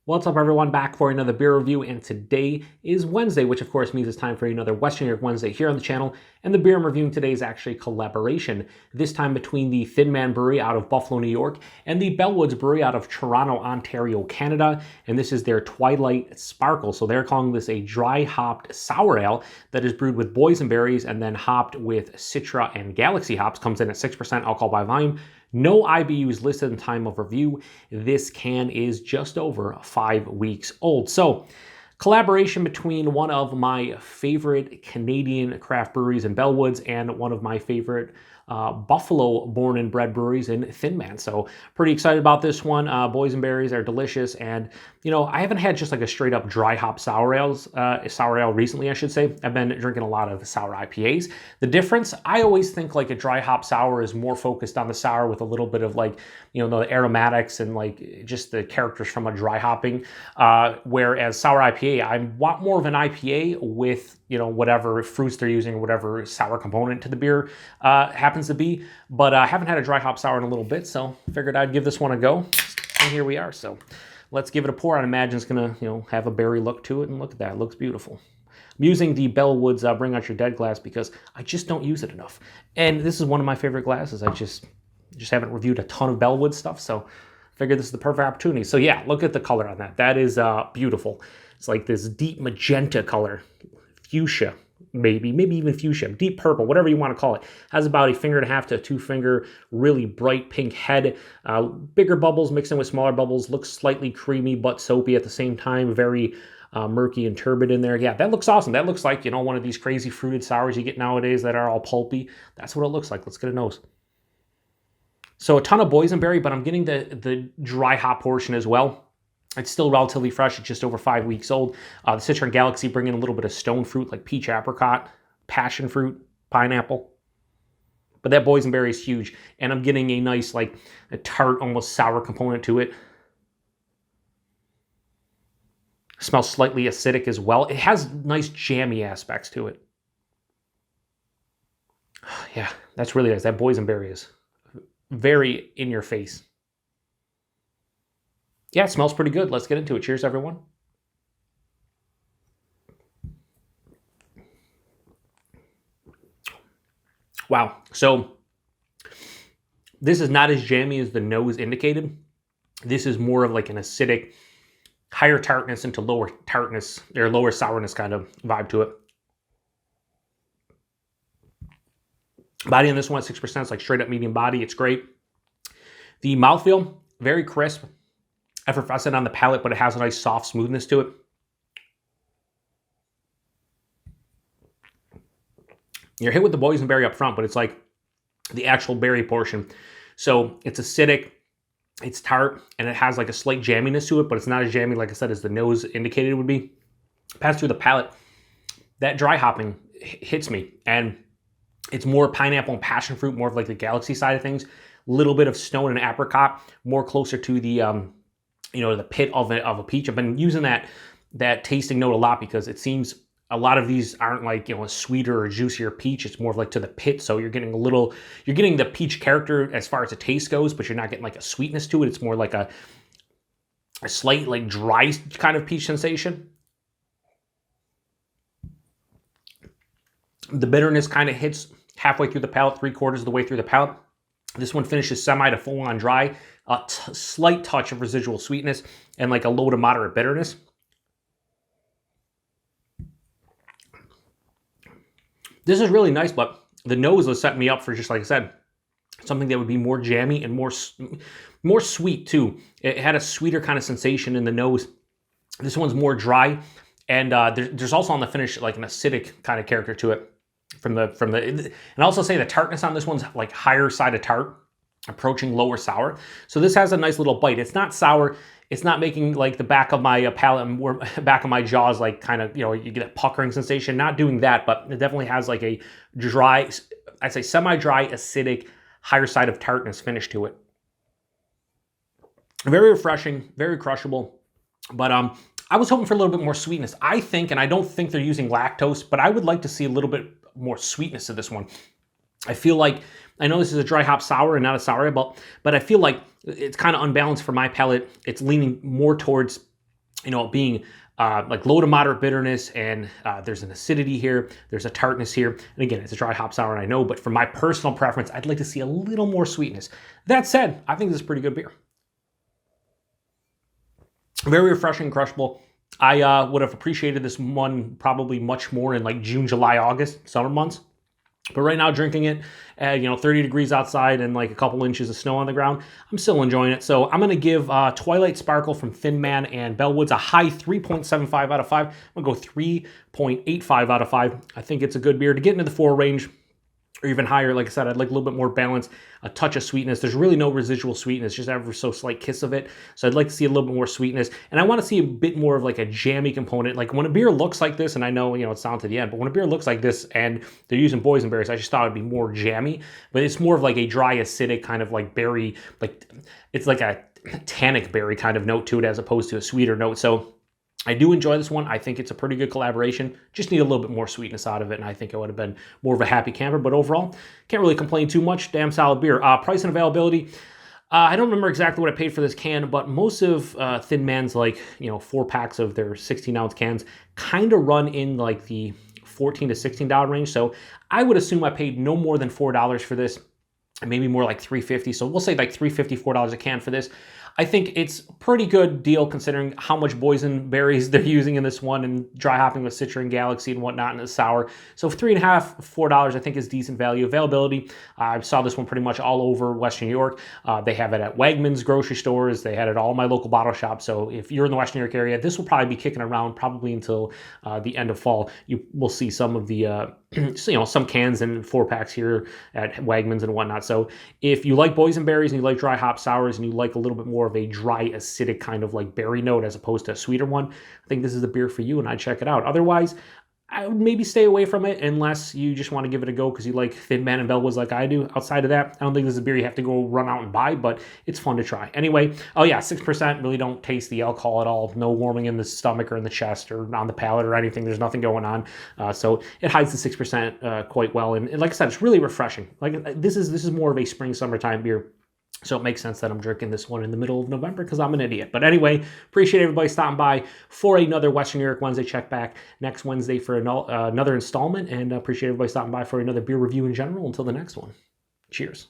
What's up, everyone? Back for another beer review, and today is Wednesday, which of course means it's time for another Western New York Wednesday here on the channel. And the beer I'm reviewing today is actually a collaboration, this time between the Thin Man Brewery out of Buffalo, New York, and the Bellwoods Brewery out of Toronto, Ontario, Canada. And this is their Twilight Sparkle. So they're calling this a dry hopped sour ale that is brewed with boysenberries and then hopped with Citra and Galaxy hops. Comes in at 6% alcohol by volume. No IBUs listed in time of review. This can is just over 5 weeks old. So, collaboration between one of my favorite Canadian craft breweries in Bellwoods and one of my favorite Buffalo born and bred breweries in Thin Man. So pretty excited about this one. Boysenberries are delicious, and you know, I haven't had just like a straight up dry hop sour ale recently, I should say. I've been drinking a lot of sour IPAs. The difference, I always think like a dry hop sour is more focused on the sour with a little bit of like, you know, the aromatics and like just the characters from a dry hopping. Whereas sour IPA, I want more of an IPA with, you know, whatever fruits they're using, whatever sour component to the beer happens to be. But I haven't had a dry hop sour in a little bit, so figured I'd give this one a go. And here we are. So let's give it a pour. I imagine it's gonna, you know, have a berry look to it, and look at that, it looks beautiful. I'm using the Bellwoods Bring Out Your Dead glass because I just don't use it enough. And this is one of my favorite glasses. I just haven't reviewed a ton of Bellwoods stuff, so I figured this is the perfect opportunity. So yeah, look at the color on that. That is beautiful. It's like this deep magenta color, fuchsia, maybe even fuchsia, deep purple, whatever you want to call it. Has about a 1.5 finger to a 2 finger, really bright pink head. Bigger bubbles mixed in with smaller bubbles. Looks slightly creamy but soapy at the same time. Very murky and turbid in there. Yeah, that looks awesome. That looks like, you know, one of these crazy fruited sours you get nowadays that are all pulpy. That's what it looks like. Let's get a nose. So a ton of boysenberry, but I'm getting the dry hop portion as well. It's still relatively fresh. It's just over 5 weeks old. The Citra and Galaxy bring in a little bit of stone fruit like peach, apricot, passion fruit, pineapple. But that boysenberry is huge. And I'm getting a nice, like, a tart, almost sour component to it. Smells slightly acidic as well. It has nice jammy aspects to it. Yeah, that's really nice. That boysenberry is very in your face. Yeah, it smells pretty good. Let's get into it. Cheers, everyone. Wow. So this is not as jammy as the nose indicated. This is more of like an acidic, higher tartness into lower tartness, or lower sourness kind of vibe to it. Body on this one at 6%. It's like straight up medium body. It's great. The mouthfeel, very crisp. Effervescent on the palate, but it has a nice soft smoothness to it. You're hit with the boysenberry up front, but it's like the actual berry portion. So it's acidic, it's tart, and it has like a slight jamminess to it, but it's not as jammy, like I said, as the nose indicated it would be. Pass through the palate, that dry hopping hits me, and it's more pineapple and passion fruit, more of like the Galaxy side of things. Little bit of stone and apricot, more closer to the you know, the pit of a peach. I've been using that tasting note a lot because it seems a lot of these aren't like, you know, a sweeter or juicier peach. It's more of like to the pit. So you're getting you're getting the peach character as far as the taste goes, but you're not getting like a sweetness to it. It's more like a slight like dry kind of peach sensation. The bitterness kind of hits halfway through the palate, 3/4 of the way through the palate. This one finishes semi to full on dry. A slight touch of residual sweetness and like a low to moderate bitterness. This is really nice, but the nose was setting me up for, just like I said, something that would be more jammy and more sweet too. It had a sweeter kind of sensation in the nose. This one's more dry, and there's also on the finish like an acidic kind of character to it. And also say the tartness on this one's like higher side of tart, approaching lower sour. So this has a nice little bite. It's not sour. It's not making like the back of my palate and back of my jaws like kind of, you know, you get a puckering sensation. Not doing that, but it definitely has like a dry, I'd say semi-dry, acidic, higher side of tartness finish to it. Very refreshing, very crushable. But I was hoping for a little bit more sweetness. I think, and I don't think they're using lactose, but I would like to see a little bit more sweetness to this one. I feel like, I know this is a dry hop sour and not a sour ale, but I feel like it's kind of unbalanced for my palate. It's leaning more towards you know, being like low to moderate bitterness, and there's an acidity here, there's a tartness here, and again, it's a dry hop sour, I know, but for my personal preference, I'd like to see a little more sweetness. That said, I think this is pretty good beer. Very refreshing, crushable. I would have appreciated this one probably much more in like June, July, August, summer months. But right now, drinking it at, 30 degrees outside and like a couple inches of snow on the ground, I'm still enjoying it. So I'm going to give Twilight Sparkle from Thin Man and Bellwoods a high 3.75 out of 5. I'm going to go 3.85 out of 5. I think it's a good beer to get into the 4 range or even higher. Like I said, I'd like a little bit more balance, a touch of sweetness. There's really no residual sweetness, just ever so slight kiss of it. So I'd like to see a little bit more sweetness. And I want to see a bit more of like a jammy component. Like when a beer looks like this, and I know, it's down to the end, but when a beer looks like this and they're using boysenberries, I just thought it'd be more jammy. But it's more of like a dry, acidic kind of like berry, like it's like a tannic berry kind of note to it as opposed to a sweeter note. So I do enjoy this one. I think it's a pretty good collaboration. Just need a little bit more sweetness out of it, and I think it would have been more of a happy camper. But overall, can't really complain too much. Damn solid beer. Price and availability. I don't remember exactly what I paid for this can, but most of Thin Man's 4 packs of their 16-ounce cans kind of run in like the $14 to $16 range. So I would assume I paid no more than $4 for this, maybe more like $3.50. So we'll say like $3.50, $4 a can for this. I think it's a pretty good deal considering how much boysenberries they're using in this one and dry hopping with Citra and Galaxy and whatnot in the sour. So $3.50, $4 I think is decent value. Availability, I saw this one pretty much all over Western New York. They have it at Wegmans grocery stores. They had it at all my local bottle shops. So if you're in the Western New York area, this will probably be kicking around probably until the end of fall. You will see some of the some cans and 4 packs here at Wegmans and whatnot. So if you like boysenberries and you like dry hop sours and you like a little bit more of a dry, acidic kind of like berry note as opposed to a sweeter one, I think this is a beer for you and I'd check it out. Otherwise, I would maybe stay away from it unless you just want to give it a go because you like Thin Man and Bellwoods like I do. Outside of that, I don't think this is a beer you have to go run out and buy, but it's fun to try. Anyway, 6%, really don't taste the alcohol at all. No warming in the stomach or in the chest or on the palate or anything. There's nothing going on. So it hides the 6% quite well. And like I said, it's really refreshing. Like this is more of a spring, summertime beer. So it makes sense that I'm drinking this one in the middle of November because I'm an idiot. But anyway, appreciate everybody stopping by for another Western New York Wednesday. Check back next Wednesday for another installment. And appreciate everybody stopping by for another beer review in general. Until the next one. Cheers.